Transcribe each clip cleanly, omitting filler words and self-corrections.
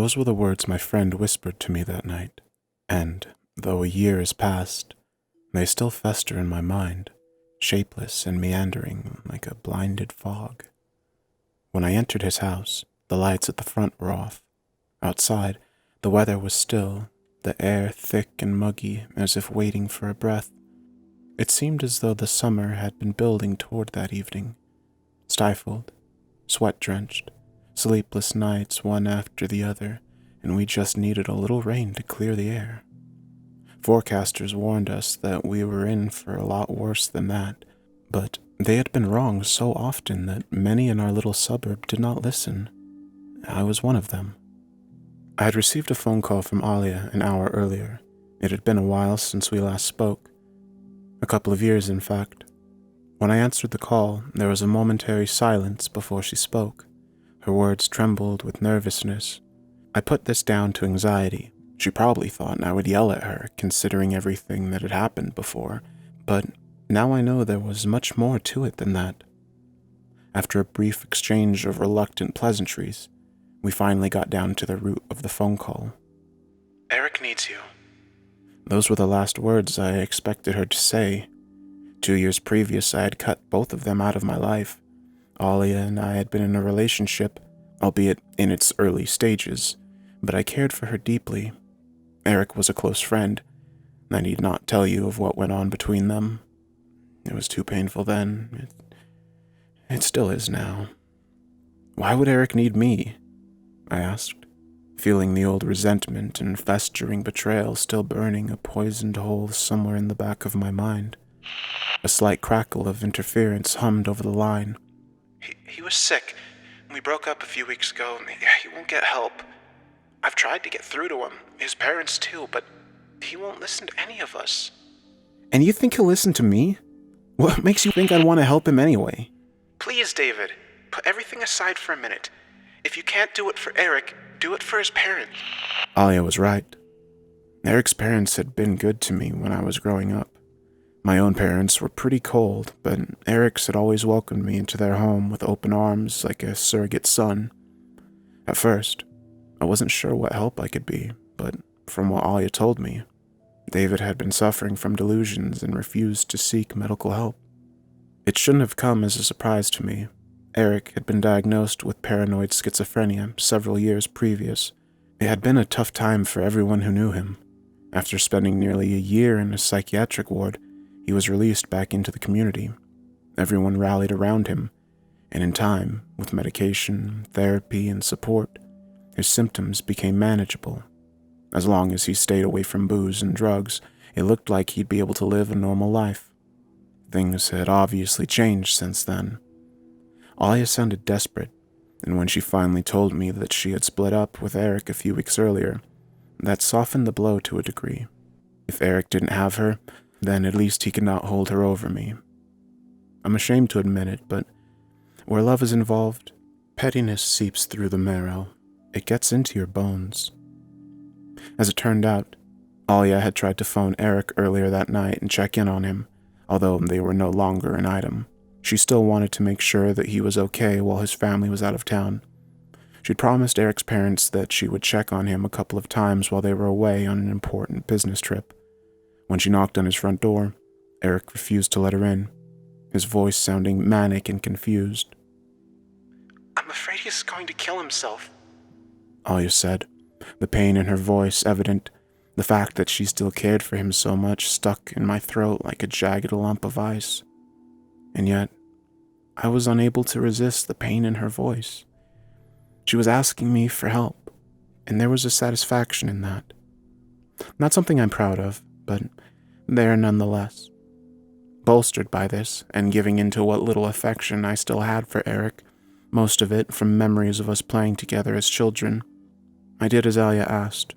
Those were the words my friend whispered to me that night, and, though a year has passed, they still fester in my mind, shapeless and meandering like a blinded fog. When I entered his house, the lights at the front were off. Outside, the weather was still, the air thick and muggy as if waiting for a breath. It seemed as though the summer had been building toward that evening. Stifled, sweat-drenched, sleepless nights one after the other, and we just needed a little rain to clear the air. Forecasters warned us that we were in for a lot worse than that, but they had been wrong so often that many in our little suburb did not listen. I was one of them. I had received a phone call from Alia an hour earlier. It had been a while since we last spoke. A couple of years, in fact. When I answered the call, there was a momentary silence before she spoke. Her words trembled with nervousness. I put this down to anxiety. She probably thought I would yell at her, considering everything that had happened before, but now I know there was much more to it than that. After a brief exchange of reluctant pleasantries, we finally got down to the root of the phone call. Eric needs you. Those were the last words I expected her to say. 2 years previous, I had cut both of them out of my life. Alia and I had been in a relationship, albeit in its early stages, but I cared for her deeply. Eric was a close friend. I need not tell you of what went on between them. It was too painful then. It still is now. Why would Eric need me? I asked, feeling the old resentment and festering betrayal still burning a poisoned hole somewhere in the back of my mind. A slight crackle of interference hummed over the line. He was sick. We broke up a few weeks ago. He won't get help. I've tried to get through to him, his parents too, but he won't listen to any of us. And you think he'll listen to me? What makes you think I'd want to help him anyway? Please, David, put everything aside for a minute. If you can't do it for Eric, do it for his parents. Alia was right. Eric's parents had been good to me when I was growing up. My own parents were pretty cold, but Eric's had always welcomed me into their home with open arms like a surrogate son. At first, I wasn't sure what help I could be, but from what Alia told me, David had been suffering from delusions and refused to seek medical help. It shouldn't have come as a surprise to me. Eric had been diagnosed with paranoid schizophrenia several years previous. It had been a tough time for everyone who knew him. After spending nearly a year in a psychiatric ward, he was released back into the community. Everyone rallied around him, and in time, with medication, therapy, and support, his symptoms became manageable. As long as he stayed away from booze and drugs, it looked like he'd be able to live a normal life. Things had obviously changed since then. Alia sounded desperate, and when she finally told me that she had split up with Eric a few weeks earlier, that softened the blow to a degree. If Eric didn't have her, then at least he could not hold her over me. I'm ashamed to admit it, but where love is involved, pettiness seeps through the marrow. It gets into your bones. As it turned out, Alia had tried to phone Eric earlier that night and check in on him, although they were no longer an item. She still wanted to make sure that he was okay while his family was out of town. She'd promised Eric's parents that she would check on him a couple of times while they were away on an important business trip. When she knocked on his front door, Eric refused to let her in, his voice sounding manic and confused. I'm afraid he's going to kill himself, Alia said, the pain in her voice evident. The fact that she still cared for him so much stuck in my throat like a jagged lump of ice. And yet, I was unable to resist the pain in her voice. She was asking me for help, and there was a satisfaction in that. Not something I'm proud of, but there nonetheless. Bolstered by this, and giving into what little affection I still had for Eric, most of it from memories of us playing together as children, I did as Alia asked,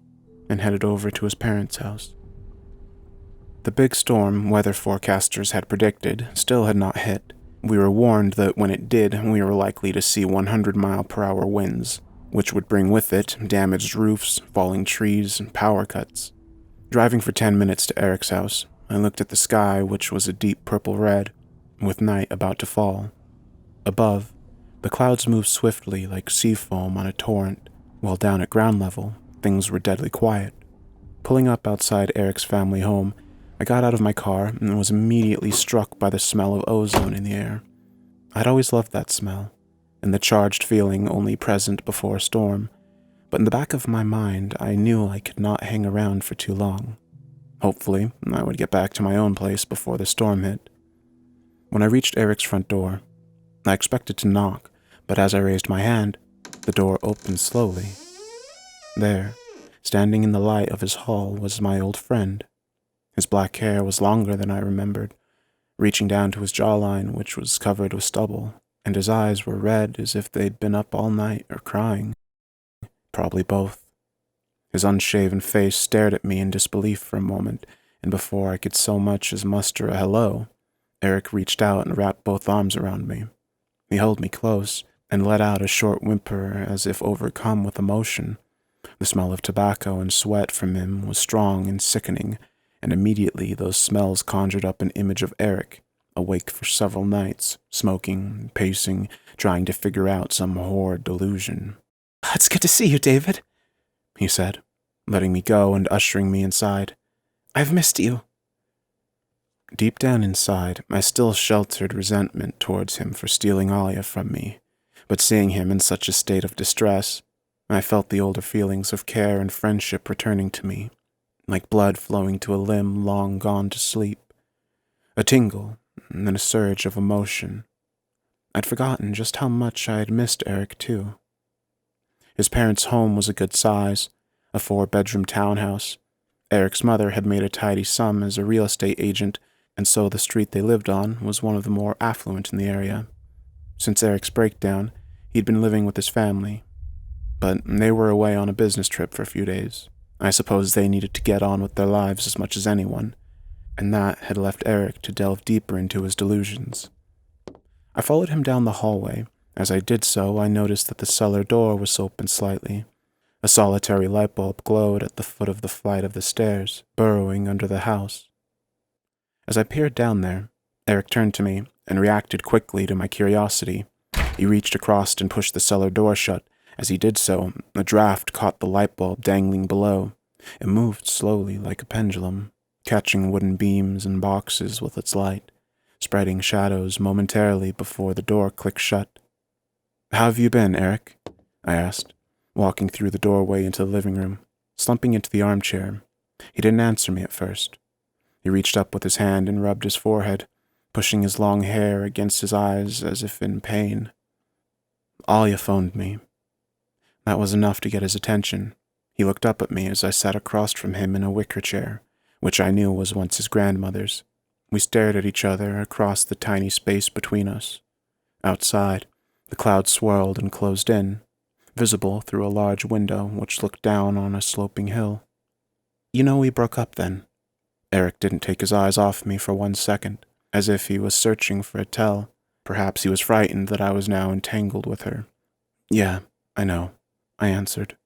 and headed over to his parents' house. The big storm weather forecasters had predicted still had not hit. We were warned that when it did, we were likely to see 100-mile-per-hour winds, which would bring with it damaged roofs, falling trees, and power cuts. Driving for 10 minutes to Eric's house, I looked at the sky, which was a deep purple red, with night about to fall. Above, the clouds moved swiftly like sea foam on a torrent, while down at ground level, things were deadly quiet. Pulling up outside Eric's family home, I got out of my car and was immediately struck by the smell of ozone in the air. I'd always loved that smell, and the charged feeling only present before a storm, but in the back of my mind, I knew I could not hang around for too long. Hopefully, I would get back to my own place before the storm hit. When I reached Eric's front door, I expected to knock, but as I raised my hand, the door opened slowly. There, standing in the light of his hall, was my old friend. His black hair was longer than I remembered, reaching down to his jawline, which was covered with stubble, and his eyes were red as if they'd been up all night or crying. Probably both. His unshaven face stared at me in disbelief for a moment, and before I could so much as muster a hello, Eric reached out and wrapped both arms around me. He held me close and let out a short whimper as if overcome with emotion. The smell of tobacco and sweat from him was strong and sickening, and immediately those smells conjured up an image of Eric, awake for several nights, smoking, pacing, trying to figure out some horrid delusion. "It's good to see you, David," he said, letting me go and ushering me inside. "I've missed you." Deep down inside, I still sheltered resentment towards him for stealing Alia from me, but seeing him in such a state of distress, I felt the older feelings of care and friendship returning to me, like blood flowing to a limb long gone to sleep. A tingle, and then a surge of emotion. I'd forgotten just how much I had missed Eric, too. His parents' home was a good size, a 4-bedroom townhouse. Eric's mother had made a tidy sum as a real estate agent, and so the street they lived on was one of the more affluent in the area. Since Eric's breakdown, he'd been living with his family, but they were away on a business trip for a few days. I suppose they needed to get on with their lives as much as anyone, and that had left Eric to delve deeper into his delusions. I followed him down the hallway. As I did so, I noticed that the cellar door was open slightly. A solitary light bulb glowed at the foot of the flight of the stairs, burrowing under the house. As I peered down there, Eric turned to me and reacted quickly to my curiosity. He reached across and pushed the cellar door shut. As he did so, a draft caught the light bulb dangling below. It moved slowly like a pendulum, catching wooden beams and boxes with its light, spreading shadows momentarily before the door clicked shut. "How have you been, Eric?" I asked, walking through the doorway into the living room, slumping into the armchair. He didn't answer me at first. He reached up with his hand and rubbed his forehead, pushing his long hair against his eyes as if in pain. "Alia phoned me." That was enough to get his attention. He looked up at me as I sat across from him in a wicker chair, which I knew was once his grandmother's. We stared at each other across the tiny space between us. Outside, the clouds swirled and closed in, visible through a large window which looked down on a sloping hill. "You know we broke up then." Eric didn't take his eyes off me for 1 second, as if he was searching for a tell. Perhaps he was frightened that I was now entangled with her. "Yeah, I know," I answered,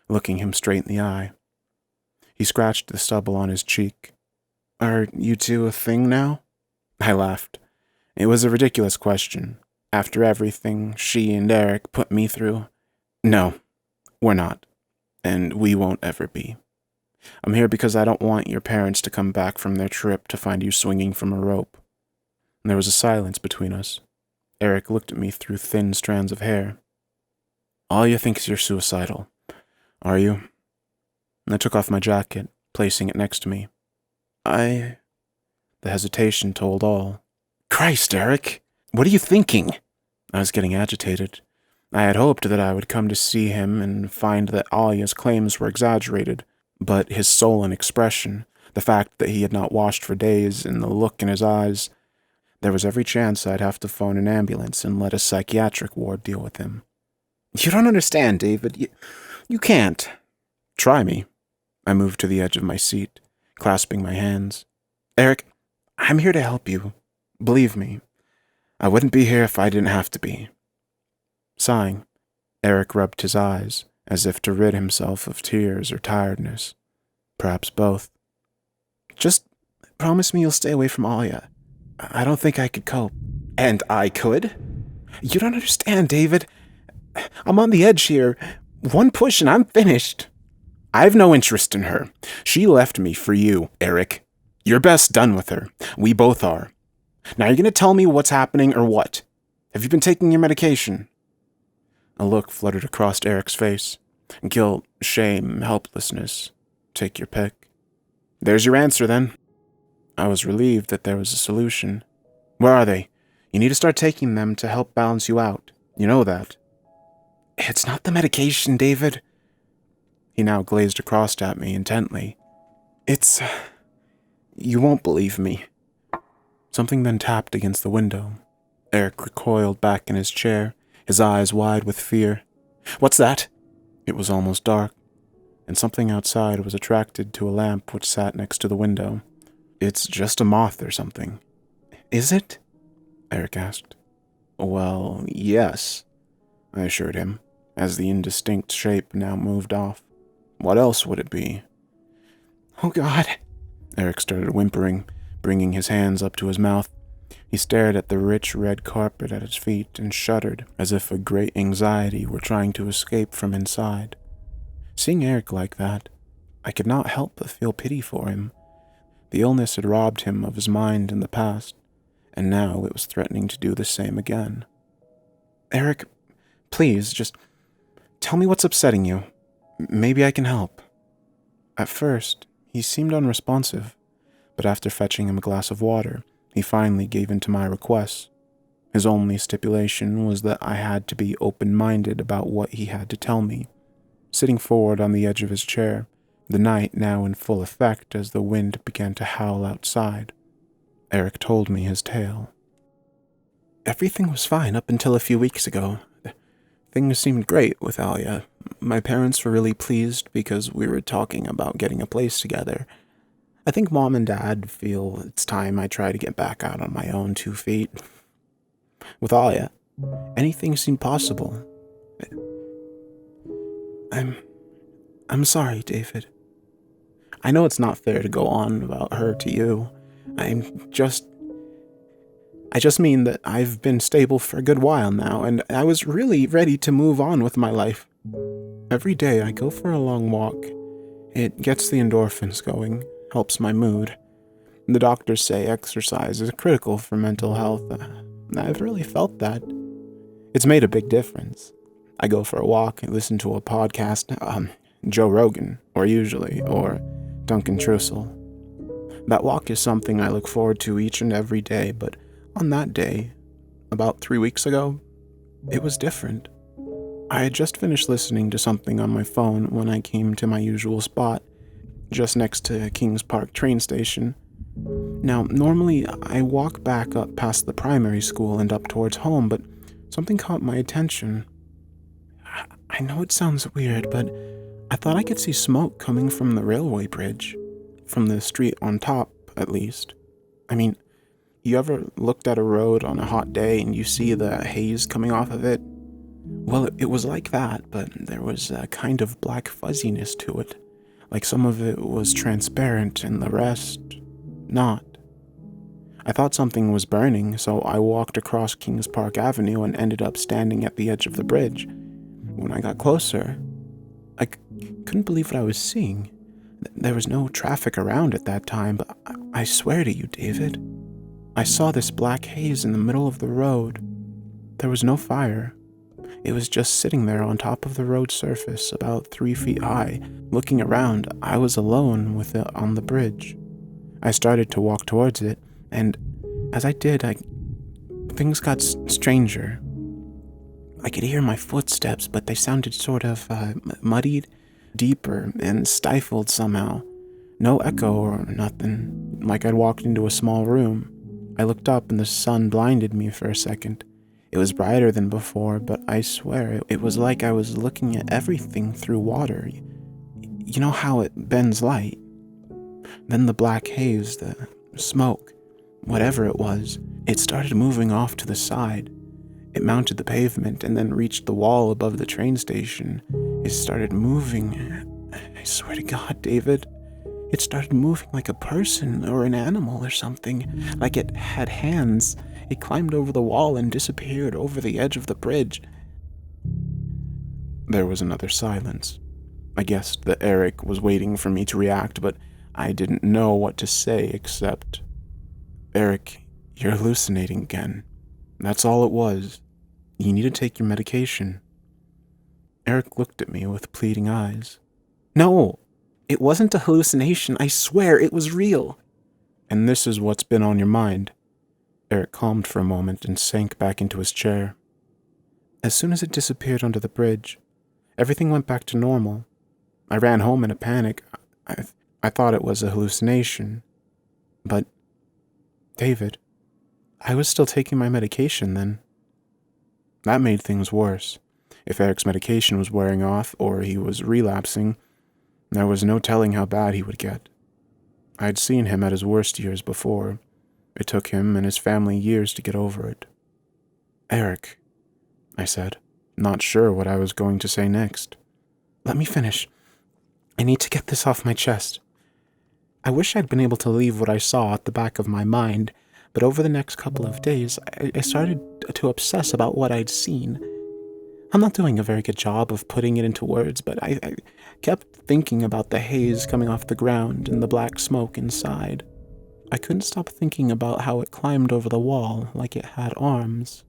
looking him straight in the eye. He scratched the stubble on his cheek. "Are you two a thing now?" I laughed. It was a ridiculous question. After everything she and Eric put me through. "No, we're not, and we won't ever be. I'm here because I don't want your parents to come back from their trip to find you swinging from a rope." There was a silence between us. Eric looked at me through thin strands of hair. "Alia thinks you're suicidal. Are you?" I took off my jacket, placing it next to me. The hesitation told all. "Christ, Eric! What are you thinking?" I was getting agitated. I had hoped that I would come to see him and find that Alia's claims were exaggerated, but his sullen expression, the fact that he had not washed for days, and the look in his eyes, there was every chance I'd have to phone an ambulance and let a psychiatric ward deal with him. "You don't understand, David. You can't." "Try me." I moved to the edge of my seat, clasping my hands. "Eric, I'm here to help you. Believe me. I wouldn't be here if I didn't have to be." Sighing, Eric rubbed his eyes, as if to rid himself of tears or tiredness. Perhaps both. "Just promise me you'll stay away from Alia. I don't think I could cope." "And I could?" "You don't understand, David. I'm on the edge here. One push and I'm finished. I've no interest in her. She left me for you, Eric. You're best done with her. We both are. Now you're gonna tell me what's happening or what? Have you been taking your medication? A look fluttered across Eric's face. Guilt, shame, helplessness. Take your pick. There's your answer, then. I was relieved that there was a solution. Where are they? You need to start taking them to help balance you out. You know that. It's not the medication, David. He now glazed across at me intently. It's... You won't believe me. Something then tapped against the window. Eric recoiled back in his chair, his eyes wide with fear. What's that? It was almost dark, and something outside was attracted to a lamp which sat next to the window. It's just a moth or something. Is it? Eric asked. Well, yes, I assured him, as the indistinct shape now moved off. What else would it be? Oh, God. Eric started whimpering, bringing his hands up to his mouth. He stared at the rich red carpet at his feet and shuddered, as if a great anxiety were trying to escape from inside. Seeing Eric like that, I could not help but feel pity for him. The illness had robbed him of his mind in the past, and now it was threatening to do the same again. Eric, please, just tell me what's upsetting you. Maybe I can help. At first, he seemed unresponsive, but after fetching him a glass of water, he finally gave in to my requests. His only stipulation was that I had to be open-minded about what he had to tell me. Sitting forward on the edge of his chair, the night now in full effect as the wind began to howl outside, Eric told me his tale. Everything was fine up until a few weeks ago. Things seemed great with Alia. My parents were really pleased because we were talking about getting a place together. I think Mom and Dad feel it's time I try to get back out on my own 2 feet. With Alia, anything seemed possible. I'm sorry, David. I know it's not fair to go on about her to you. I just mean that I've been stable for a good while now, and I was really ready to move on with my life. Every day I go for a long walk. It gets the endorphins going, helps my mood. The doctors say exercise is critical for mental health. I've really felt that. It's made a big difference. I go for a walk and listen to a podcast, Joe Rogan, or Duncan Trussell. That walk is something I look forward to each and every day, but on that day, about 3 weeks ago, it was different. I had just finished listening to something on my phone when I came to my usual spot, just next to Kings Park train station. Now, normally I walk back up past the primary school and up towards home, but something caught my attention. I know it sounds weird, but I thought I could see smoke coming from the railway bridge. From the street on top, at least. I mean, you ever looked at a road on a hot day and you see the haze coming off of it? Well, it was like that, but there was a kind of black fuzziness to it. Like some of it was transparent and the rest not. I thought something was burning, so I walked across Kings Park Avenue and ended up standing at the edge of the bridge. When I got closer, I couldn't believe what I was seeing. There was no traffic around at that time, but I swear to you, David, I saw this black haze in the middle of the road. There was no fire. It was just sitting there on top of the road surface, about 3 feet high. Looking around, I was alone with it on the bridge. I started to walk towards it, and as I did, things got stranger. I could hear my footsteps, but they sounded sort of muddied, deeper, and stifled somehow. No echo or nothing, like I'd walked into a small room. I looked up and the sun blinded me for a second. It was brighter than before, but I swear it was like I was looking at everything through water. You know how it bends light? Then the black haze, the smoke, whatever it was, it started moving off to the side. It mounted the pavement and then reached the wall above the train station. It started moving. I swear to God, David, it started moving like a person or an animal or something, like it had hands. It climbed over the wall and disappeared over the edge of the bridge. There was another silence. I guessed that Eric was waiting for me to react, but I didn't know what to say except, "Eric, you're hallucinating again. That's all it was. You need to take your medication." Eric looked at me with pleading eyes. "No, it wasn't a hallucination. I swear it was real." "And this is what's been on your mind." Eric calmed for a moment and sank back into his chair. "As soon as it disappeared under the bridge, everything went back to normal. I ran home in a panic. I thought it was a hallucination. But, David, I was still taking my medication then." That made things worse. If Eric's medication was wearing off or he was relapsing, there was no telling how bad he would get. I had seen him at his worst years before. It took him and his family years to get over it. "Eric," I said, not sure what I was going to say next. "Let me finish. I need to get this off my chest. I wish I'd been able to leave what I saw at the back of my mind, but over the next couple of days, I started to obsess about what I'd seen. I'm not doing a very good job of putting it into words, but I kept thinking about the haze coming off the ground and the black smoke inside. I couldn't stop thinking about how it climbed over the wall like it had arms."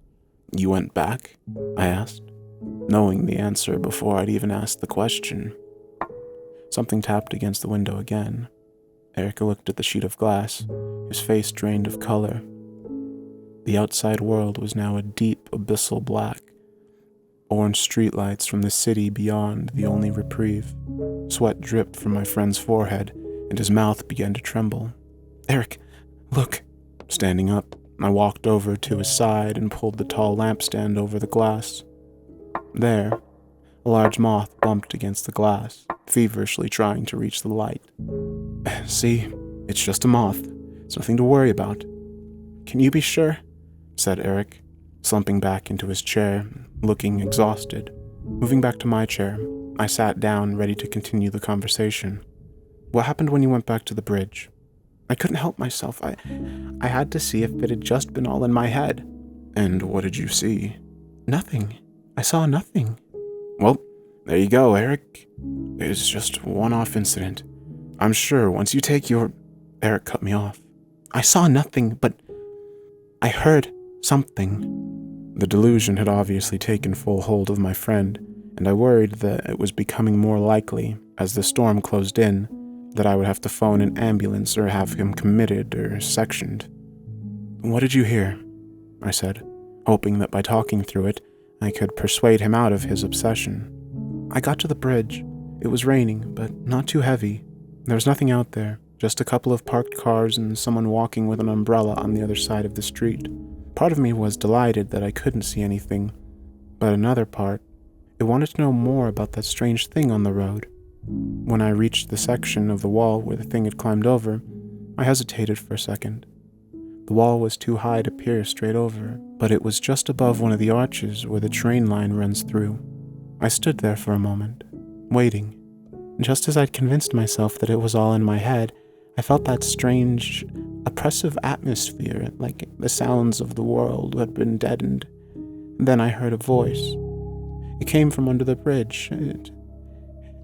"You went back?" I asked, knowing the answer before I'd even asked the question. Something tapped against the window again. Eric looked at the sheet of glass, his face drained of color. The outside world was now a deep, abyssal black. Orange streetlights from the city beyond the only reprieve. Sweat dripped from my friend's forehead, and his mouth began to tremble. "Eric, look." Standing up, I walked over to his side and pulled the tall lampstand over the glass. There, a large moth bumped against the glass, feverishly trying to reach the light. "See, it's just a moth. It's nothing to worry about." "Can you be sure?" said Eric, slumping back into his chair, looking exhausted. Moving back to my chair, I sat down, ready to continue the conversation. "What happened when you went back to the bridge?" "I couldn't help myself. I had to see if it had just been all in my head." "And what did you see?" "Nothing. I saw nothing." "Well, there you go, Eric. It's just a one-off incident. I'm sure once you take your—" Eric cut me off. "I saw nothing, but I heard something." The delusion had obviously taken full hold of my friend, and I worried that it was becoming more likely, as the storm closed in, that I would have to phone an ambulance or have him committed or sectioned. "What did you hear?" I said, hoping that by talking through it, I could persuade him out of his obsession. "I got to the bridge. It was raining, but not too heavy. There was nothing out there, just a couple of parked cars and someone walking with an umbrella on the other side of the street. Part of me was delighted that I couldn't see anything, but another part, it wanted to know more about that strange thing on the road. When I reached the section of the wall where the thing had climbed over, I hesitated for a second. The wall was too high to peer straight over, but it was just above one of the arches where the train line runs through. I stood there for a moment, waiting. Just as I'd convinced myself that it was all in my head, I felt that strange, oppressive atmosphere, like the sounds of the world had been deadened. Then I heard a voice. It came from under the bridge.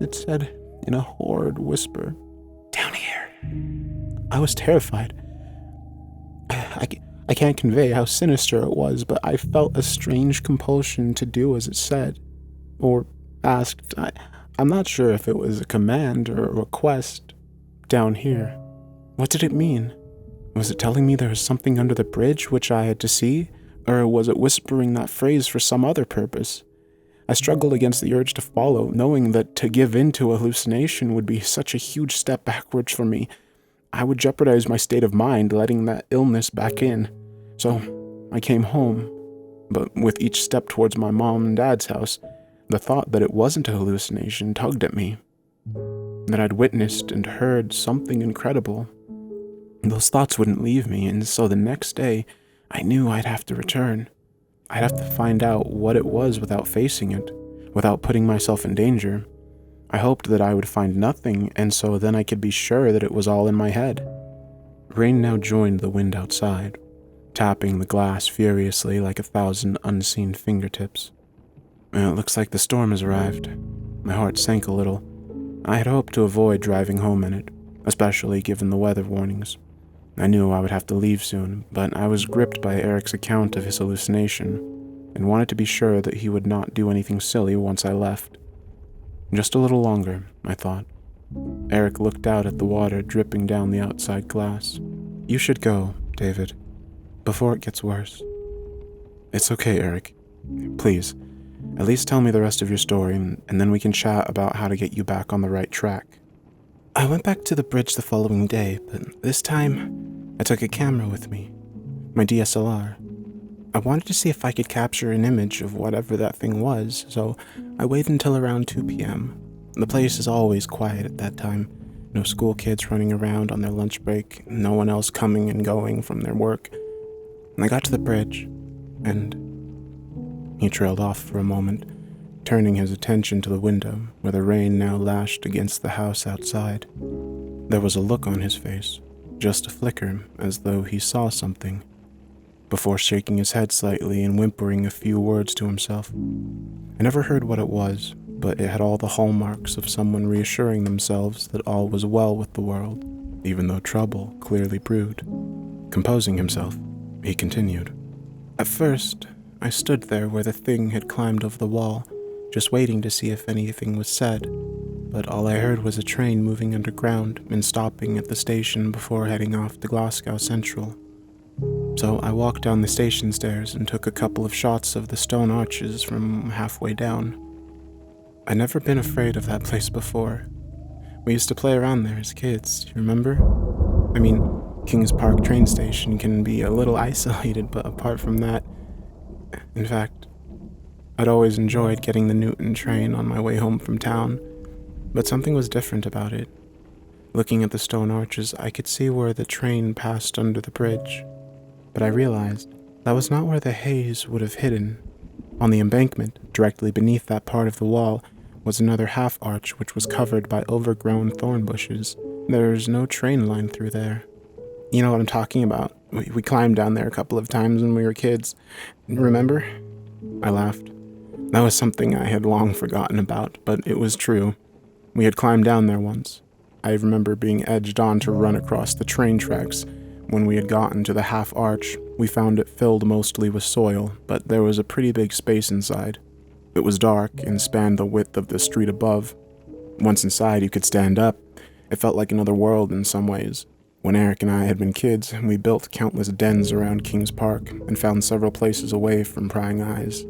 It said in a horrid whisper, "Down here." I was terrified. I can't convey how sinister it was, but I felt a strange compulsion to do as it said, or asked. I'm not sure if it was a command or a request. "Down here." What did it mean? Was it telling me there was something under the bridge which I had to see, or was it whispering that phrase for some other purpose? I struggled against the urge to follow, knowing that to give in to a hallucination would be such a huge step backwards for me. I would jeopardize my state of mind, letting that illness back in. So I came home, but with each step towards my mom and dad's house, the thought that it wasn't a hallucination tugged at me, that I'd witnessed and heard something incredible. Those thoughts wouldn't leave me, and so the next day, I knew I'd have to return. I'd have to find out what it was without facing it, without putting myself in danger. I hoped that I would find nothing, and so then I could be sure that it was all in my head. Rain now joined the wind outside, tapping the glass furiously like 1,000 unseen fingertips. Well, it looks like the storm has arrived. My heart sank a little. I had hoped to avoid driving home in it, especially given the weather warnings. I knew I would have to leave soon, but I was gripped by Eric's account of his hallucination and wanted to be sure that he would not do anything silly once I left. Just a little longer, I thought. Eric looked out at the water dripping down the outside glass. You should go, David, before it gets worse. It's okay, Eric. Please, at least tell me the rest of your story, and then we can chat about how to get you back on the right track. I went back to the bridge the following day, but this time, I took a camera with me, my DSLR. I wanted to see if I could capture an image of whatever that thing was, so I waited until around 2 p.m. The place is always quiet at that time. No school kids running around on their lunch break, no one else coming and going from their work. And I got to the bridge, and he trailed off for a moment, turning his attention to the window, where the rain now lashed against the house outside. There was a look on his face, just a flicker, as though he saw something, before shaking his head slightly and whimpering a few words to himself. I never heard what it was, but it had all the hallmarks of someone reassuring themselves that all was well with the world, even though trouble clearly brewed. Composing himself, he continued. At first, I stood there where the thing had climbed over the wall, just waiting to see if anything was said, but all I heard was a train moving underground and stopping at the station before heading off to Glasgow Central. So I walked down the station stairs and took a couple of shots of the stone arches from halfway down. I'd never been afraid of that place before. We used to play around there as kids, you remember? I mean, Kings Park train station can be a little isolated, but apart from that, in fact, I'd always enjoyed getting the Newton train on my way home from town, but something was different about it. Looking at the stone arches, I could see where the train passed under the bridge, but I realized that was not where the haze would have hidden. On the embankment, directly beneath that part of the wall, was another half-arch which was covered by overgrown thorn bushes. There's no train line through there. You know what I'm talking about. We climbed down there a couple of times when we were kids. Remember? I laughed. That was something I had long forgotten about, but it was true. We had climbed down there once. I remember being edged on to run across the train tracks. When we had gotten to the half-arch, we found it filled mostly with soil, but there was a pretty big space inside. It was dark and spanned the width of the street above. Once inside, you could stand up. It felt like another world in some ways. When Eric and I had been kids, we built countless dens around Kings Park and found several places away from prying eyes.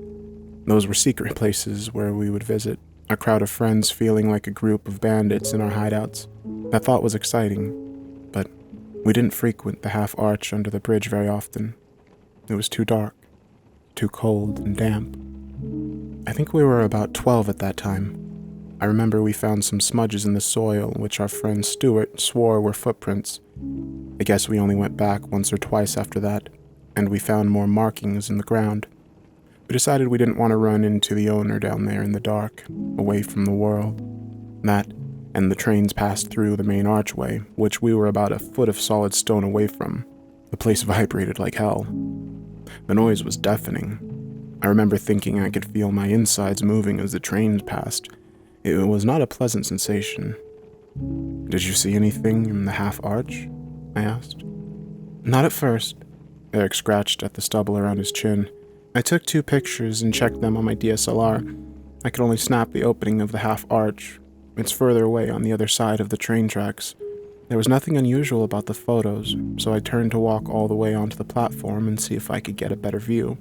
Those were secret places where we would visit, a crowd of friends feeling like a group of bandits in our hideouts. That thought was exciting, but we didn't frequent the half-arch under the bridge very often. It was too dark, too cold and damp. I think we were about 12 at that time. I remember we found some smudges in the soil, which our friend Stuart swore were footprints. I guess we only went back once or twice after that, and we found more markings in the ground. We decided we didn't want to run into the owner down there in the dark, away from the world. That, and the trains passed through the main archway, which we were about a foot of solid stone away from. The place vibrated like hell. The noise was deafening. I remember thinking I could feel my insides moving as the trains passed. It was not a pleasant sensation. Did you see anything in the half-arch? I asked. Not at first. Eric scratched at the stubble around his chin. I took 2 pictures and checked them on my DSLR. I could only snap the opening of the half-arch. It's further away on the other side of the train tracks. There was nothing unusual about the photos, so I turned to walk all the way onto the platform and see if I could get a better view.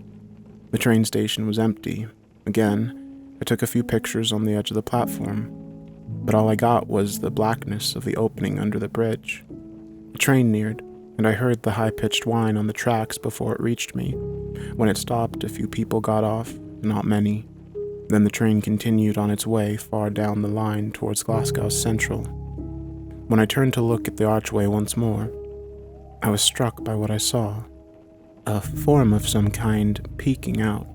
The train station was empty. Again, I took a few pictures on the edge of the platform, but all I got was the blackness of the opening under the bridge. The train neared, and I heard the high-pitched whine on the tracks before it reached me. When it stopped, a few people got off, not many. Then the train continued on its way far down the line towards Glasgow Central. When I turned to look at the archway once more, I was struck by what I saw. A form of some kind peeking out,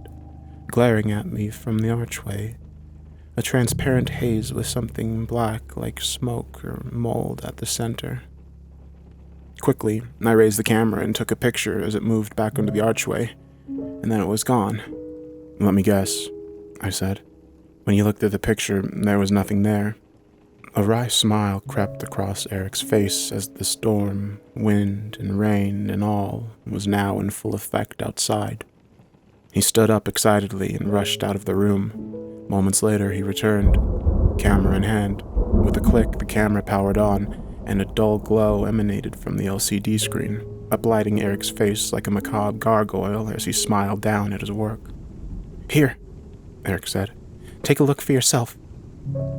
glaring at me from the archway. A transparent haze with something black like smoke or mold at the center. Quickly, I raised the camera and took a picture as it moved back under the archway, and then it was gone. Let me guess. I said. When he looked at the picture, there was nothing there. A wry smile crept across Eric's face as the storm, wind, and rain and all was now in full effect outside. He stood up excitedly and rushed out of the room. Moments later, he returned, camera in hand. With a click, the camera powered on, and a dull glow emanated from the LCD screen, uplighting Eric's face like a macabre gargoyle as he smiled down at his work. "Here," Eric said. "Take a look for yourself."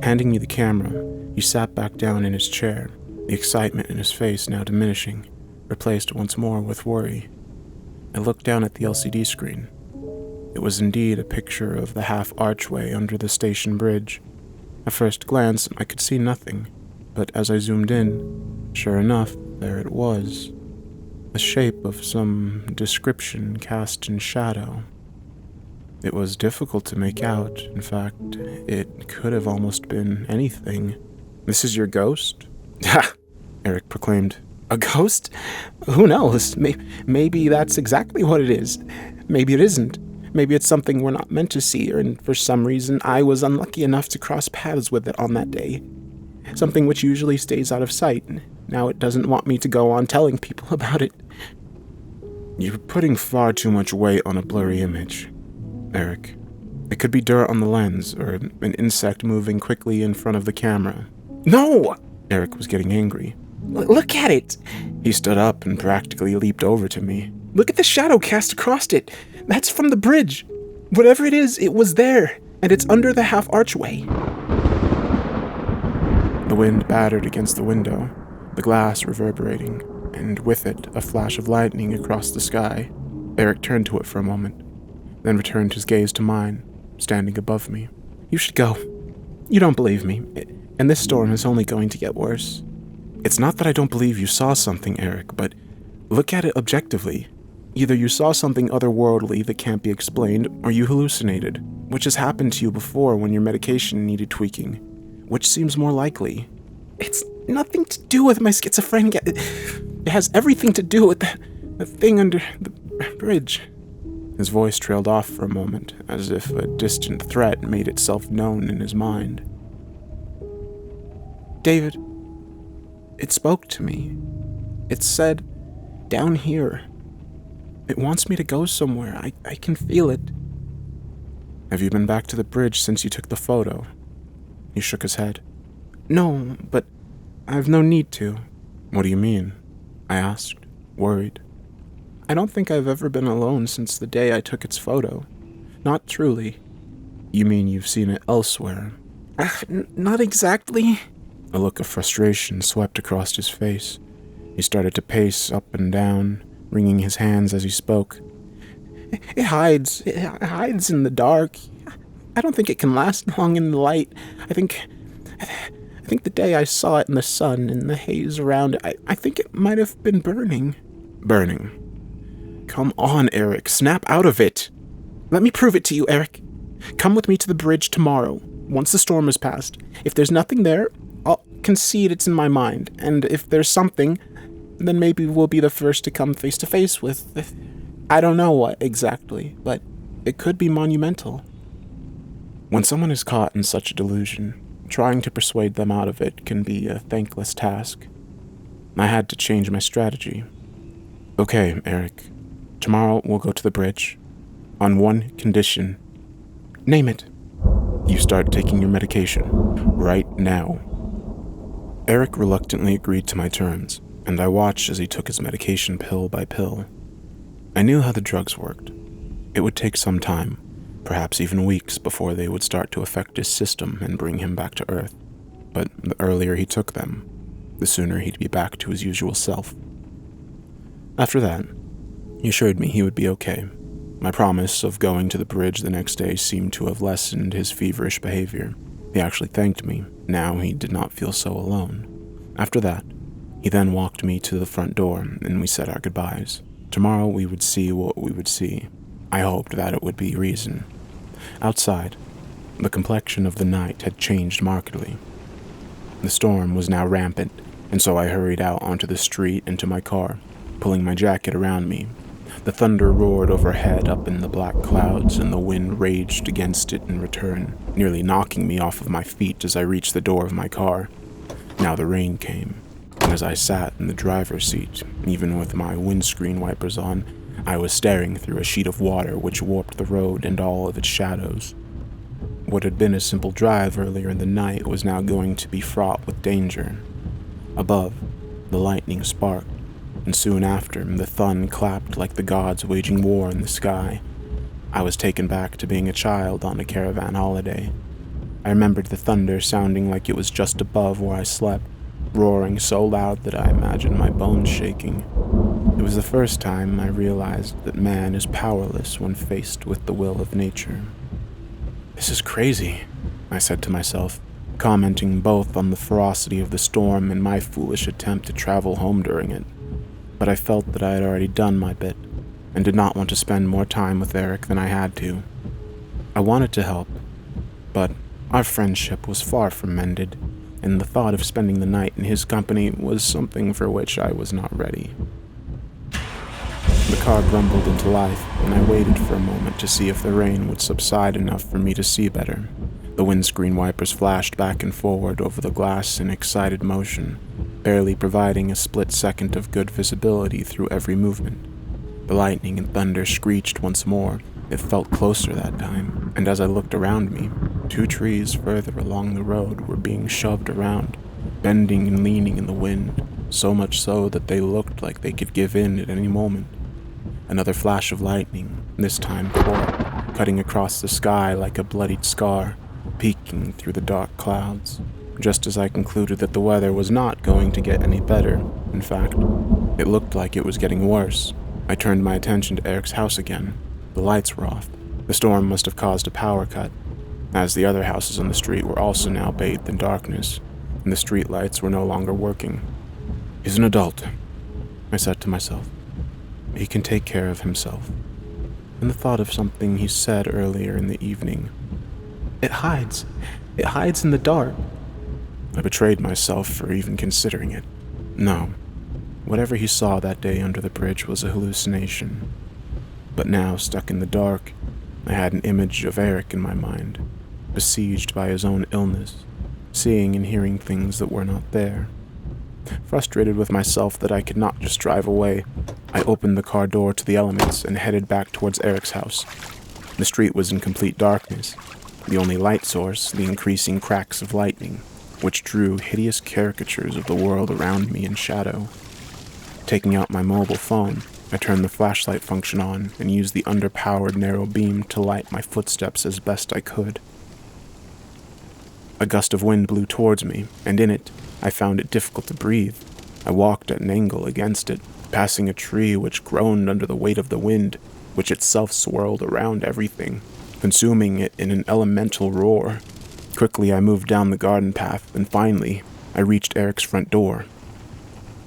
Handing me the camera, he sat back down in his chair, the excitement in his face now diminishing, replaced once more with worry. I looked down at the LCD screen. It was indeed a picture of the half-archway under the station bridge. At first glance, I could see nothing, but as I zoomed in, sure enough, there it was. The shape of some description cast in shadow. It was difficult to make out. In fact, it could have almost been anything. "This is your ghost?" "Ha!" Eric proclaimed. "A ghost? Who knows? Maybe that's exactly what it is. Maybe it isn't. Maybe it's something we're not meant to see, and for some reason I was unlucky enough to cross paths with it on that day. Something which usually stays out of sight. Now it doesn't want me to go on telling people about it." "You're putting far too much weight on a blurry image, Eric. It could be dirt on the lens, or an insect moving quickly in front of the camera." "No!" Eric was getting angry. "Look at it!" He stood up and practically leaped over to me. "Look at the shadow cast across it! That's from the bridge! Whatever it is, it was there, and it's under the half-archway." The wind battered against the window, the glass reverberating, and with it a flash of lightning across the sky. Eric turned to it for a moment, then returned his gaze to mine, standing above me. "You should go. You don't believe me, and this storm is only going to get worse." "It's not that I don't believe you saw something, Eric, but look at it objectively. Either you saw something otherworldly that can't be explained, or you hallucinated, which has happened to you before when your medication needed tweaking. Which seems more likely?" "It's nothing to do with my schizophrenia. It has everything to do with the thing under the bridge." His voice trailed off for a moment, as if a distant threat made itself known in his mind. "David, it spoke to me. It said, 'Down here.' It wants me to go somewhere. I can feel it." "Have you been back to the bridge since you took the photo?" He shook his head. "No, but I've no need to." "What do you mean?" I asked, worried. "I don't think I've ever been alone since the day I took its photo. Not truly." "You mean you've seen it elsewhere?" Not exactly." A look of frustration swept across his face. He started to pace up and down, wringing his hands as he spoke. It hides in the dark. I don't think it can last long in the light. I think the day I saw it in the sun and the haze around it, I think it might have been burning." "Burning? Come on, Eric, snap out of it." "Let me prove it to you, Eric. Come with me to the bridge tomorrow, once the storm has passed. If there's nothing there, I'll concede it's in my mind, and if there's something, then maybe we'll be the first to come face to face with. I don't know what exactly, but it could be monumental." When someone is caught in such a delusion, trying to persuade them out of it can be a thankless task. I had to change my strategy. "Okay, Eric. Tomorrow we'll go to the bridge. On one condition." "Name it." "You start taking your medication. Right now." Eric reluctantly agreed to my terms, and I watched as he took his medication pill by pill. I knew how the drugs worked. It would take some time, perhaps even weeks, before they would start to affect his system and bring him back to Earth. But the earlier he took them, the sooner he'd be back to his usual self. After that, he assured me he would be okay. My promise of going to the bridge the next day seemed to have lessened his feverish behavior. He actually thanked me. Now he did not feel so alone. After that, he then walked me to the front door, and we said our goodbyes. Tomorrow we would see what we would see. I hoped that it would be reason. Outside, the complexion of the night had changed markedly. The storm was now rampant, and so I hurried out onto the street and to my car, pulling my jacket around me. The thunder roared overhead up in the black clouds, and the wind raged against it in return, nearly knocking me off of my feet as I reached the door of my car. Now the rain came, and as I sat in the driver's seat, even with my windscreen wipers on, I was staring through a sheet of water which warped the road and all of its shadows. What had been a simple drive earlier in the night was now going to be fraught with danger. Above, the lightning sparked, and soon after, the thun clapped like the gods waging war in the sky. I was taken back to being a child on a caravan holiday. I remembered the thunder sounding like it was just above where I slept, roaring so loud that I imagined my bones shaking. It was the first time I realized that man is powerless when faced with the will of nature. "This is crazy," I said to myself, commenting both on the ferocity of the storm and my foolish attempt to travel home during it. But I felt that I had already done my bit, and did not want to spend more time with Eric than I had to. I wanted to help, but our friendship was far from mended, and the thought of spending the night in his company was something for which I was not ready. The car grumbled into life, and I waited for a moment to see if the rain would subside enough for me to see better. The windscreen wipers flashed back and forward over the glass in excited motion, barely providing a split second of good visibility through every movement. The lightning and thunder screeched once more. It felt closer that time, and as I looked around me, 2 trees further along the road were being shoved around, bending and leaning in the wind, so much so that they looked like they could give in at any moment. Another flash of lightning, this time toward, cutting across the sky like a bloodied scar, peeking through the dark clouds. Just as I concluded that the weather was not going to get any better, in fact, it looked like it was getting worse, I turned my attention to Eric's house again. The lights were off. The storm must have caused a power cut, as the other houses on the street were also now bathed in darkness, and the street lights were no longer working. "He's an adult," I said to myself. "He can take care of himself." And the thought of something he said earlier in the evening. It hides in the dark." I betrayed myself for even considering it. No, whatever he saw that day under the bridge was a hallucination. But now, stuck in the dark, I had an image of Eric in my mind, besieged by his own illness, seeing and hearing things that were not there. Frustrated with myself that I could not just drive away, I opened the car door to the elements and headed back towards Eric's house. The street was in complete darkness, the only light source the increasing cracks of lightning, which drew hideous caricatures of the world around me in shadow. Taking out my mobile phone, I turned the flashlight function on and used the underpowered narrow beam to light my footsteps as best I could. A gust of wind blew towards me, and in it, I found it difficult to breathe. I walked at an angle against it, passing a tree which groaned under the weight of the wind, which itself swirled around everything, consuming it in an elemental roar. Quickly I moved down the garden path, and finally, I reached Eric's front door.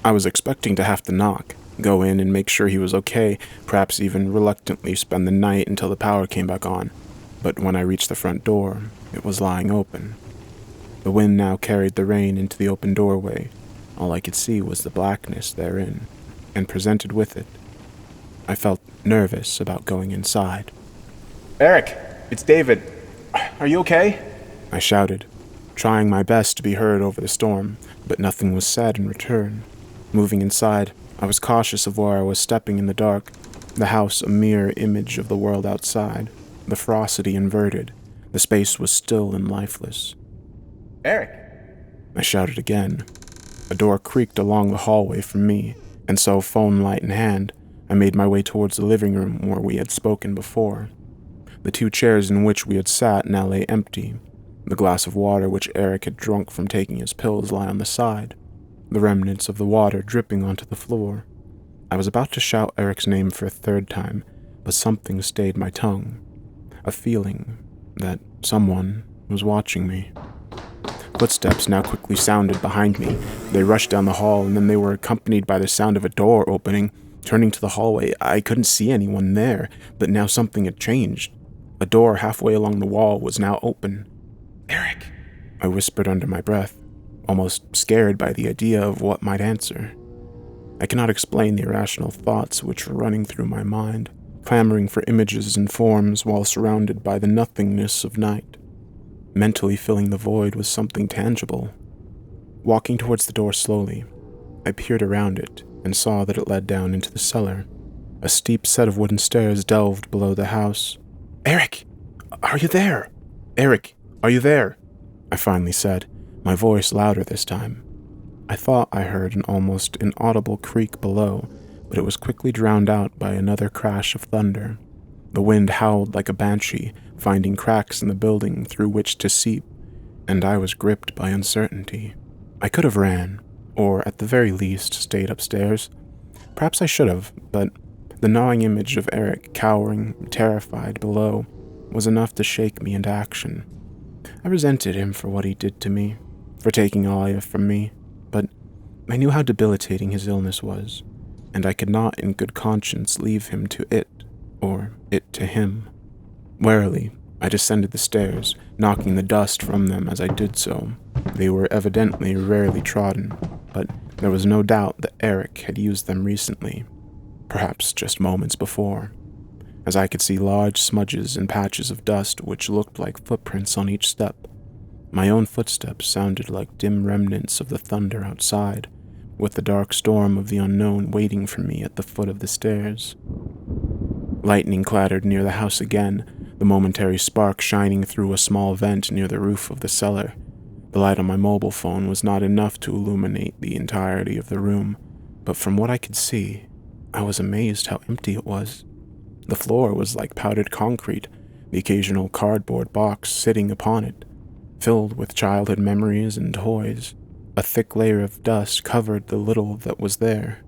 I was expecting to have to knock, go in and make sure he was okay, perhaps even reluctantly spend the night until the power came back on. But when I reached the front door, it was lying open. The wind now carried the rain into the open doorway. All I could see was the blackness therein, and presented with it. I felt nervous about going inside. "Eric, it's David. Are you okay?" I shouted, trying my best to be heard over the storm, but nothing was said in return. Moving inside, I was cautious of where I was stepping in the dark, the house a mirror image of the world outside, the ferocity inverted. The space was still and lifeless. "Eric!" I shouted again. A door creaked along the hallway from me, and so, phone light in hand, I made my way towards the living room where we had spoken before. The 2 chairs in which we had sat now lay empty. The glass of water which Eric had drunk from taking his pills lay on the side, the remnants of the water dripping onto the floor. I was about to shout Eric's name for a 3rd time, but something stayed my tongue. A feeling that someone was watching me. Footsteps now quickly sounded behind me. They rushed down the hall, and then they were accompanied by the sound of a door opening. Turning to the hallway, I couldn't see anyone there, but now something had changed. A door halfway along the wall was now open. "Eric!" I whispered under my breath, almost scared by the idea of what might answer. I cannot explain the irrational thoughts which were running through my mind, clamoring for images and forms while surrounded by the nothingness of night. Mentally filling the void with something tangible. Walking towards the door slowly, I peered around it and saw that it led down into the cellar. A steep set of wooden stairs delved below the house. "Eric! Are you there? Eric, are you there?" I finally said, my voice louder this time. I thought I heard an almost inaudible creak below, but it was quickly drowned out by another crash of thunder. The wind howled like a banshee, finding cracks in the building through which to seep, and I was gripped by uncertainty. I could have ran, or at the very least stayed upstairs. Perhaps I should have, but the gnawing image of Eric cowering, terrified below, was enough to shake me into action. I resented him for what he did to me, for taking Alia from me, but I knew how debilitating his illness was, and I could not in good conscience leave him to it, or it to him. Warily, I descended the stairs, knocking the dust from them as I did so. They were evidently rarely trodden, but there was no doubt that Eric had used them recently, perhaps just moments before, as I could see large smudges and patches of dust which looked like footprints on each step. My own footsteps sounded like dim remnants of the thunder outside, with the dark storm of the unknown waiting for me at the foot of the stairs. Lightning clattered near the house again, the momentary spark shining through a small vent near the roof of the cellar. The light on my mobile phone was not enough to illuminate the entirety of the room, but from what I could see, I was amazed how empty it was. The floor was like powdered concrete, the occasional cardboard box sitting upon it, filled with childhood memories and toys. A thick layer of dust covered the little that was there.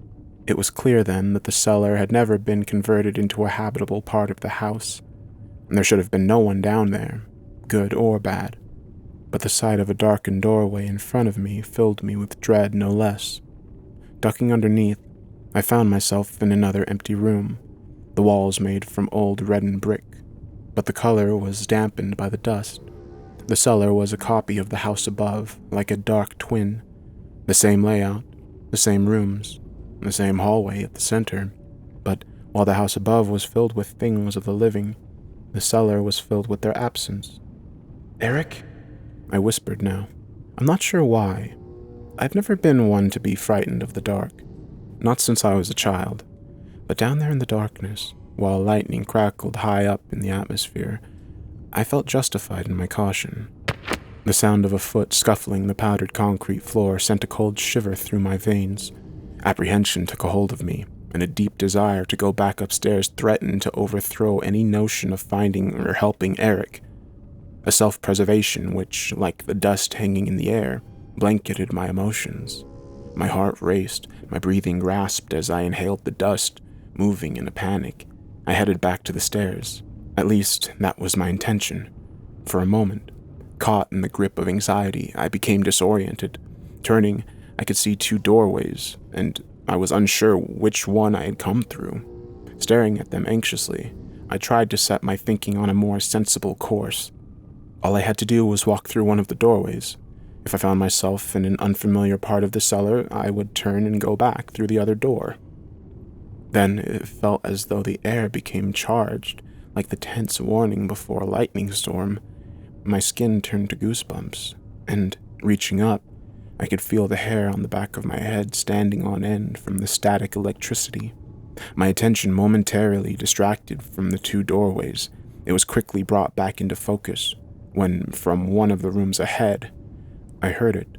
It was clear then that the cellar had never been converted into a habitable part of the house. There should have been no one down there, good or bad. But the sight of a darkened doorway in front of me filled me with dread no less. Ducking underneath, I found myself in another empty room, the walls made from old reddened brick, but the color was dampened by the dust. The cellar was a copy of the house above, like a dark twin. The same layout, the same rooms, the same hallway at the center, but while the house above was filled with things of the living, the cellar was filled with their absence. "Eric?" I whispered now. I'm not sure why. I've never been one to be frightened of the dark, not since I was a child, but down there in the darkness, while lightning crackled high up in the atmosphere, I felt justified in my caution. The sound of a foot scuffling the powdered concrete floor sent a cold shiver through my veins. Apprehension took a hold of me, and a deep desire to go back upstairs threatened to overthrow any notion of finding or helping Eric. A self-preservation which, like the dust hanging in the air, blanketed my emotions. My heart raced, my breathing rasped as I inhaled the dust, moving in a panic. I headed back to the stairs. At least, that was my intention. For a moment, caught in the grip of anxiety, I became disoriented. Turning, I could see two doorways, and I was unsure which one I had come through. Staring at them anxiously, I tried to set my thinking on a more sensible course. All I had to do was walk through one of the doorways. If I found myself in an unfamiliar part of the cellar, I would turn and go back through the other door. Then it felt as though the air became charged, like the tense warning before a lightning storm. My skin turned to goosebumps, and, reaching up, I could feel the hair on the back of my head standing on end from the static electricity. My attention momentarily distracted from the two doorways. It was quickly brought back into focus, when, from one of the rooms ahead, I heard it.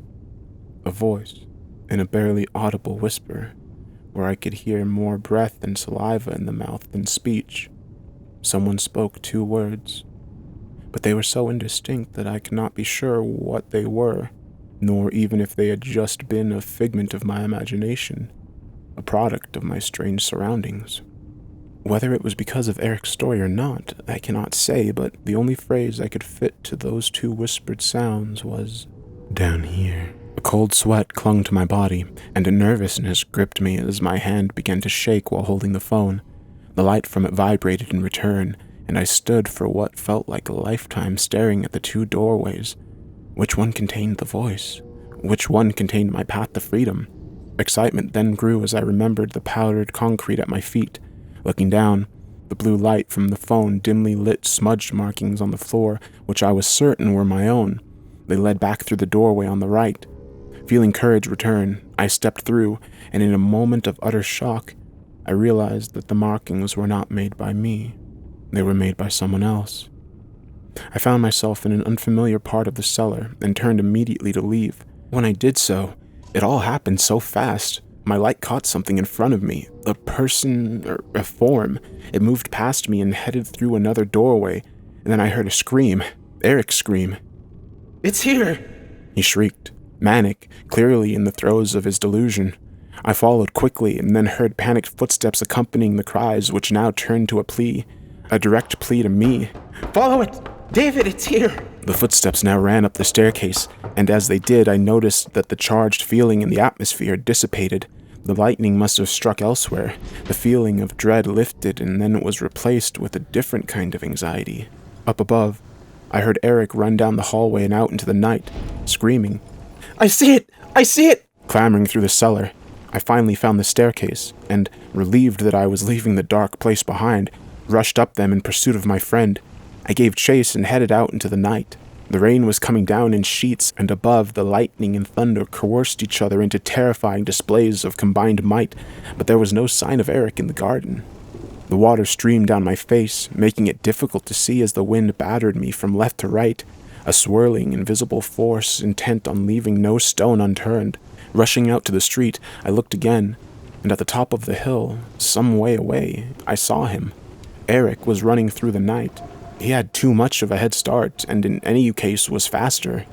A voice, in a barely audible whisper, where I could hear more breath and saliva in the mouth than speech. Someone spoke 2 words, but they were so indistinct that I could not be sure what they were, nor even if they had just been a figment of my imagination, a product of my strange surroundings. Whether it was because of Eric's story or not, I cannot say, but the only phrase I could fit to those 2 whispered sounds was, "Down here." A cold sweat clung to my body, and a nervousness gripped me as my hand began to shake while holding the phone. The light from it vibrated in return, and I stood for what felt like a lifetime staring at the 2 doorways. Which one contained the voice? Which one contained my path to freedom? Excitement then grew as I remembered the powdered concrete at my feet. Looking down, the blue light from the phone dimly lit smudged markings on the floor, which I was certain were my own. They led back through the doorway on the right. Feeling courage return, I stepped through, and in a moment of utter shock, I realized that the markings were not made by me. They were made by someone else. I found myself in an unfamiliar part of the cellar and turned immediately to leave. When I did so, it all happened so fast. My light caught something in front of me, a person or a form. It moved past me and headed through another doorway, and then I heard a scream. Eric scream. It's here! He shrieked, manic, clearly in the throes of his delusion. I followed quickly and then heard panicked footsteps accompanying the cries, which now turned to a plea. A direct plea to me. Follow it! David, it's here! The footsteps now ran up the staircase, and as they did, I noticed that the charged feeling in the atmosphere dissipated. The lightning must have struck elsewhere. The feeling of dread lifted, and then it was replaced with a different kind of anxiety. Up above, I heard Eric run down the hallway and out into the night, screaming, I see it! I see it! Clambering through the cellar. I finally found the staircase, and, relieved that I was leaving the dark place behind, rushed up them in pursuit of my friend. I gave chase and headed out into the night. The rain was coming down in sheets, and above, the lightning and thunder coerced each other into terrifying displays of combined might, but there was no sign of Eric in the garden. The water streamed down my face, making it difficult to see as the wind battered me from left to right, a swirling, invisible force intent on leaving no stone unturned. Rushing out to the street, I looked again, and at the top of the hill, some way away, I saw him. Eric was running through the night. He had too much of a head start, and in any case was faster.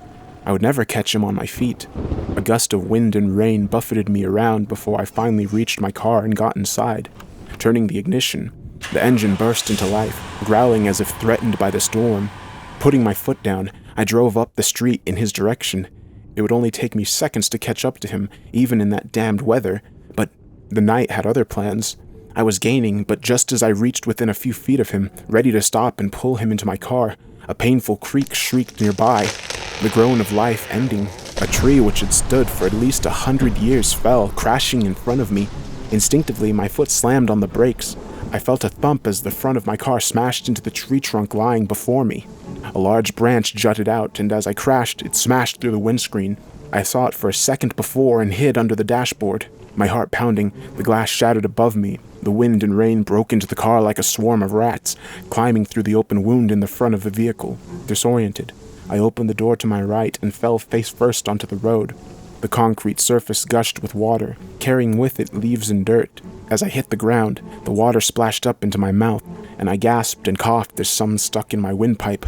I would never catch him on my feet. A gust of wind and rain buffeted me around before I finally reached my car and got inside. Turning the ignition, the engine burst into life, growling as if threatened by the storm. Putting my foot down, I drove up the street in his direction. It would only take me seconds to catch up to him, even in that damned weather, but the night had other plans. I was gaining, but just as I reached within a few feet of him, ready to stop and pull him into my car, a painful creak shrieked nearby, the groan of life ending. A tree which had stood for at least 100 years fell, crashing in front of me. Instinctively, my foot slammed on the brakes. I felt a thump as the front of my car smashed into the tree trunk lying before me. A large branch jutted out, and as I crashed, it smashed through the windscreen. I saw it for a second before and hid under the dashboard. My heart pounding, the glass shattered above me. The wind and rain broke into the car like a swarm of rats, climbing through the open wound in the front of the vehicle. Disoriented, I opened the door to my right and fell face first onto the road. The concrete surface gushed with water, carrying with it leaves and dirt. As I hit the ground, the water splashed up into my mouth, and I gasped and coughed as some stuck in my windpipe.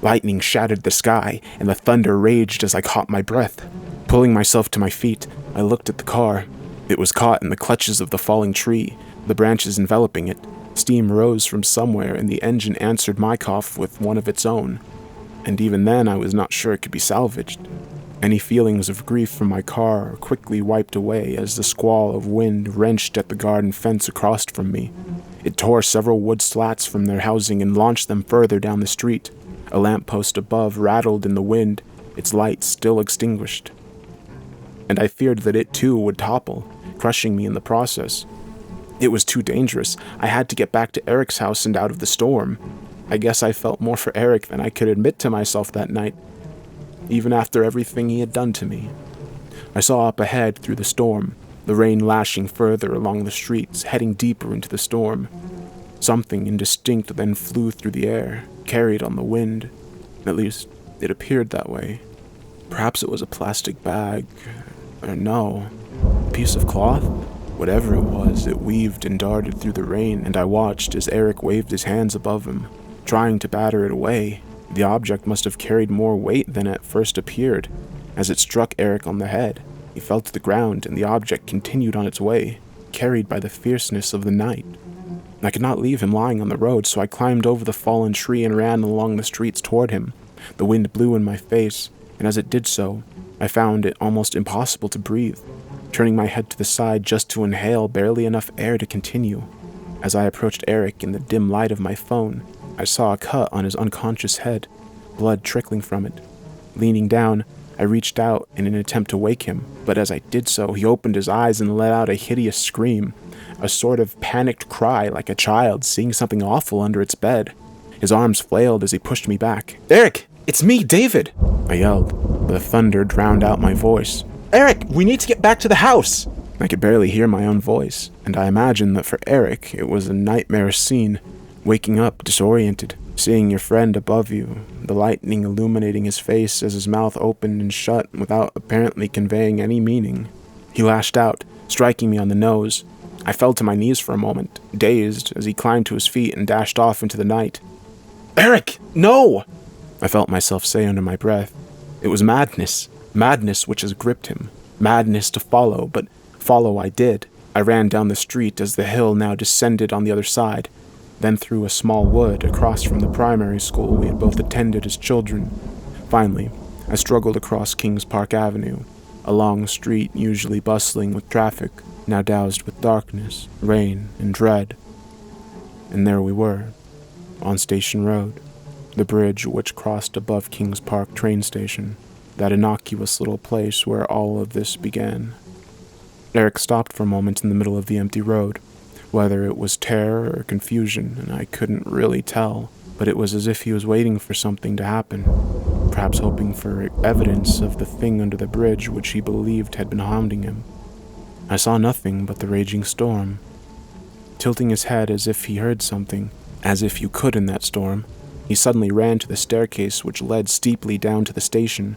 Lightning shattered the sky, and the thunder raged as I caught my breath. Pulling myself to my feet, I looked at the car. It was caught in the clutches of the falling tree, the branches enveloping it. Steam rose from somewhere, and the engine answered my cough with one of its own. And even then, I was not sure it could be salvaged. Any feelings of grief from my car are quickly wiped away as the squall of wind wrenched at the garden fence across from me. It tore several wood slats from their housing and launched them further down the street. A lamppost above rattled in the wind, its light still extinguished. And I feared that it too would topple, crushing me in the process. It was too dangerous. I had to get back to Eric's house and out of the storm. I guess I felt more for Eric than I could admit to myself that night, even after everything he had done to me. I saw up ahead through the storm, the rain lashing further along the streets, heading deeper into the storm. Something indistinct then flew through the air, carried on the wind. At least, it appeared that way. Perhaps it was a plastic bag, or no, a piece of cloth? Whatever it was, it weaved and darted through the rain, and I watched as Eric waved his hands above him, trying to batter it away. The object must have carried more weight than at first appeared. As it struck Eric on the head, he fell to the ground, and the object continued on its way, carried by the fierceness of the night. I could not leave him lying on the road, so I climbed over the fallen tree and ran along the streets toward him. The wind blew in my face, and as it did so, I found it almost impossible to breathe, turning my head to the side just to inhale barely enough air to continue. As I approached Eric in the dim light of my phone, I saw a cut on his unconscious head, blood trickling from it. Leaning down, I reached out in an attempt to wake him, but as I did so, he opened his eyes and let out a hideous scream, a sort of panicked cry like a child seeing something awful under its bed. His arms flailed as he pushed me back. "Eric, it's me, David!" I yelled. The thunder drowned out my voice. "Eric, we need to get back to the house!" I could barely hear my own voice, and I imagined that for Eric it was a nightmarish scene, waking up disoriented, seeing your friend above you, the lightning illuminating his face as his mouth opened and shut without apparently conveying any meaning. He lashed out, striking me on the nose. I fell to my knees for a moment, dazed, as he climbed to his feet and dashed off into the night. "Eric, no!" I felt myself say under my breath. It was madness, madness which has gripped him, madness to follow, but follow I did. I ran down the street as the hill now descended on the other side, then through a small wood across from the primary school we had both attended as children. Finally, I struggled across Kings Park Avenue, a long street usually bustling with traffic, now doused with darkness, rain, and dread. And there we were, on Station Road, the bridge which crossed above Kings Park train station, that innocuous little place where all of this began. Eric stopped for a moment in the middle of the empty road. Whether it was terror or confusion, and I couldn't really tell, but it was as if he was waiting for something to happen, perhaps hoping for evidence of the thing under the bridge which he believed had been haunting him. I saw nothing but the raging storm. Tilting his head as if he heard something, as if you could in that storm, he suddenly ran to the staircase which led steeply down to the station.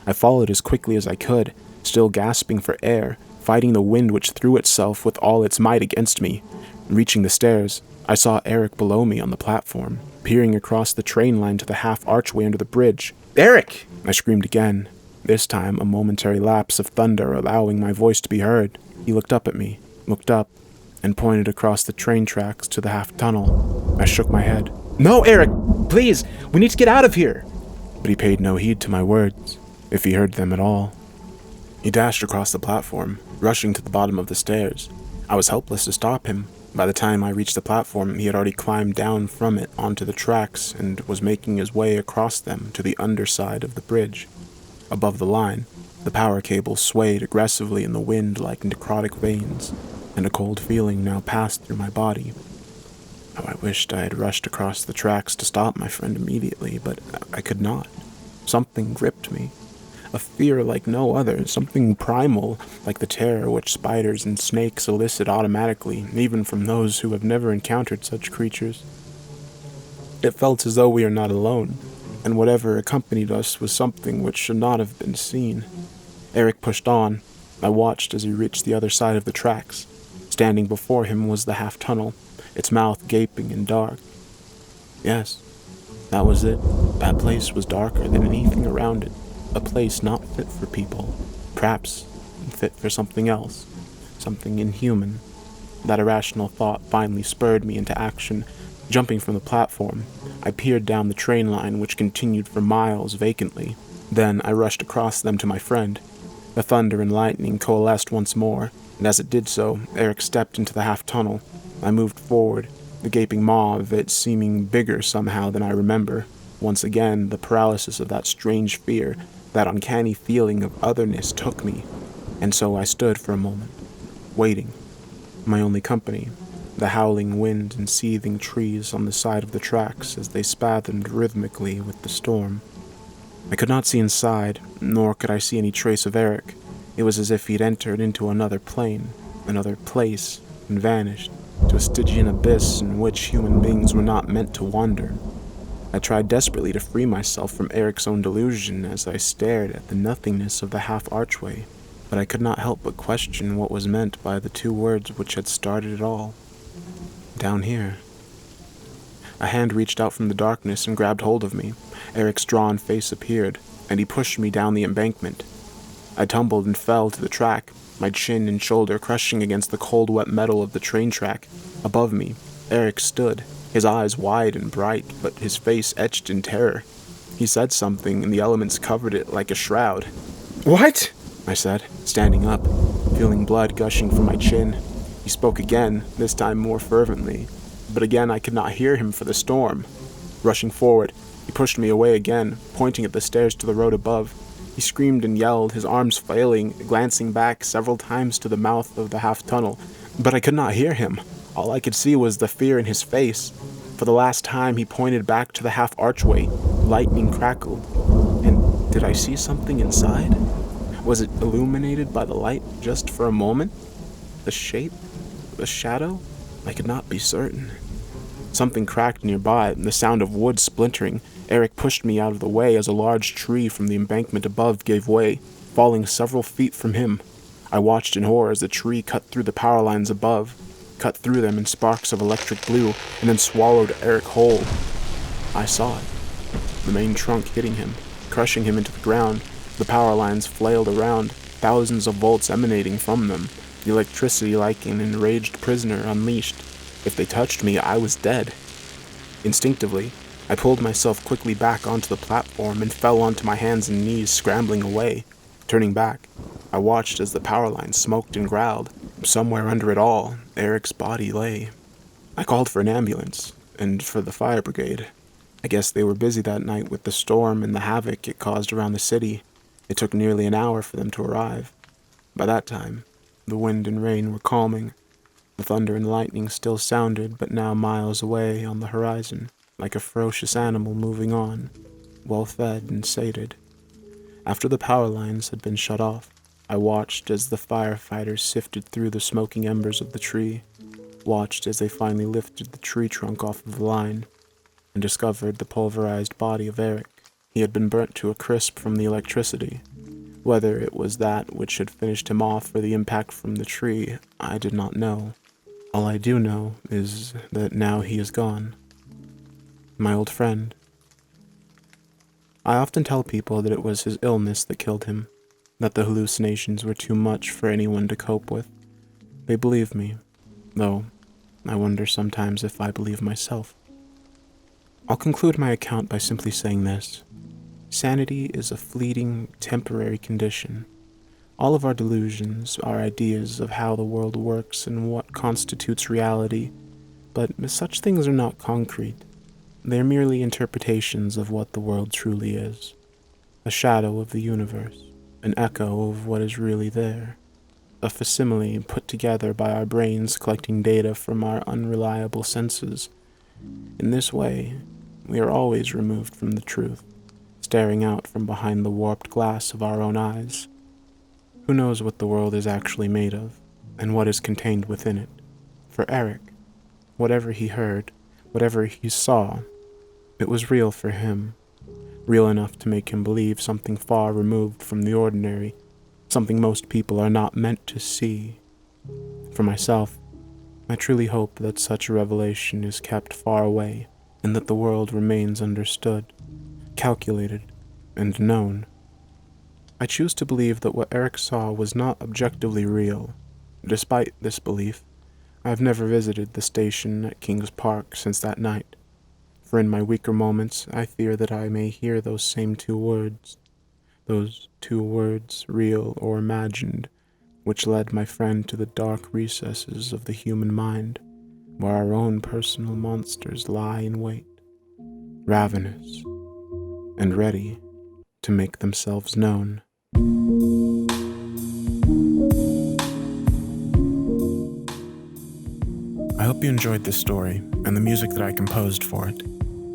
I followed as quickly as I could, still gasping for air, fighting the wind which threw itself with all its might against me. Reaching the stairs, I saw Eric below me on the platform, peering across the train line to the half-archway under the bridge. "Eric!" I screamed again, this time a momentary lapse of thunder allowing my voice to be heard. He looked up at me, and pointed across the train tracks to the half-tunnel. I shook my head. "No, Eric! Please! We need to get out of here!" But he paid no heed to my words, if he heard them at all. He dashed across the platform, rushing to the bottom of the stairs. I was helpless to stop him. By the time I reached the platform, he had already climbed down from it onto the tracks and was making his way across them to the underside of the bridge. Above the line, the power cable swayed aggressively in the wind like necrotic veins, and a cold feeling now passed through my body. How I wished I had rushed across the tracks to stop my friend immediately, but I could not. Something gripped me. A fear like no other, something primal, like the terror which spiders and snakes elicit automatically, even from those who have never encountered such creatures. It felt as though we are not alone, and whatever accompanied us was something which should not have been seen. Eric pushed on. I watched as he reached the other side of the tracks. Standing before him was the half-tunnel, its mouth gaping and dark. Yes, that was it. That place was darker than anything around it. A place not fit for people, perhaps fit for something else, something inhuman. That irrational thought finally spurred me into action. Jumping from the platform, I peered down the train line which continued for miles vacantly. Then I rushed across them to my friend. The thunder and lightning coalesced once more, and as it did so, Eric stepped into the half-tunnel. I moved forward, the gaping maw of it seeming bigger somehow than I remember. Once again, the paralysis of that strange fear, that uncanny feeling of otherness took me, and so I stood for a moment, waiting. My only company, the howling wind and seething trees on the side of the tracks as they spasmed rhythmically with the storm. I could not see inside, nor could I see any trace of Eric. It was as if he'd entered into another plane, another place, and vanished, to a Stygian abyss in which human beings were not meant to wander. I tried desperately to free myself from Eric's own delusion as I stared at the nothingness of the half-archway, but I could not help but question what was meant by the two words which had started it all. Down here. A hand reached out from the darkness and grabbed hold of me. Eric's drawn face appeared, and he pushed me down the embankment. I tumbled and fell to the track, my chin and shoulder crushing against the cold, wet metal of the train track. Above me, Eric stood, his eyes wide and bright, but his face etched in terror. He said something, and the elements covered it like a shroud. "What?" I said, standing up, feeling blood gushing from my chin. He spoke again, this time more fervently, but again I could not hear him for the storm. Rushing forward, he pushed me away again, pointing at the stairs to the road above. He screamed and yelled, his arms flailing, glancing back several times to the mouth of the half-tunnel, but I could not hear him. All I could see was the fear in his face. For the last time, he pointed back to the half-archway. Lightning crackled. And did I see something inside? Was it illuminated by the light just for a moment? A shape? A shadow? I could not be certain. Something cracked nearby, the sound of wood splintering. Eric pushed me out of the way as a large tree from the embankment above gave way, falling several feet from him. I watched in horror as the tree cut through the power lines above, cut through them in sparks of electric blue, and then swallowed Eric whole. I saw it. The main trunk hitting him, crushing him into the ground. The power lines flailed around, thousands of volts emanating from them, the electricity like an enraged prisoner unleashed. If they touched me, I was dead. Instinctively, I pulled myself quickly back onto the platform and fell onto my hands and knees, scrambling away. Turning back, I watched as the power line smoked and growled. Somewhere under it all, Eric's body lay. I called for an ambulance, and for the fire brigade. I guess they were busy that night with the storm and the havoc it caused around the city. It took nearly an hour for them to arrive. By that time, the wind and rain were calming. The thunder and lightning still sounded, but now miles away on the horizon, like a ferocious animal moving on, well-fed and sated. After the power lines had been shut off, I watched as the firefighters sifted through the smoking embers of the tree, watched as they finally lifted the tree trunk off of the line, and discovered the pulverized body of Eric. He had been burnt to a crisp from the electricity. Whether it was that which had finished him off or the impact from the tree, I did not know. All I do know is that now he is gone. My old friend. I often tell people that it was his illness that killed him, that the hallucinations were too much for anyone to cope with. They believe me, though I wonder sometimes if I believe myself. I'll conclude my account by simply saying this. Sanity is a fleeting, temporary condition. All of our delusions are ideas of how the world works and what constitutes reality, but such things are not concrete. They are merely interpretations of what the world truly is. A shadow of the universe, an echo of what is really there. A facsimile put together by our brains collecting data from our unreliable senses. In this way, we are always removed from the truth, staring out from behind the warped glass of our own eyes. Who knows what the world is actually made of, and what is contained within it? For Eric, whatever he heard, whatever he saw, it was real for him, real enough to make him believe something far removed from the ordinary, something most people are not meant to see. For myself, I truly hope that such a revelation is kept far away, and that the world remains understood, calculated, and known. I choose to believe that what Eric saw was not objectively real. Despite this belief, I have never visited the station at King's Park since that night, for in my weaker moments I fear that I may hear those same two words, real or imagined, which led my friend to the dark recesses of the human mind, where our own personal monsters lie in wait, ravenous, and ready to make themselves known. I hope you enjoyed this story and the music that I composed for it.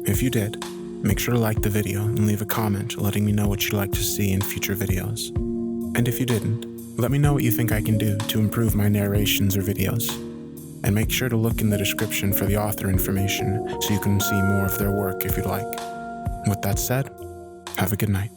If you did, make sure to like the video and leave a comment letting me know what you'd like to see in future videos. And if you didn't, let me know what you think I can do to improve my narrations or videos. And make sure to look in the description for the author information so you can see more of their work if you'd like. With that said, have a good night.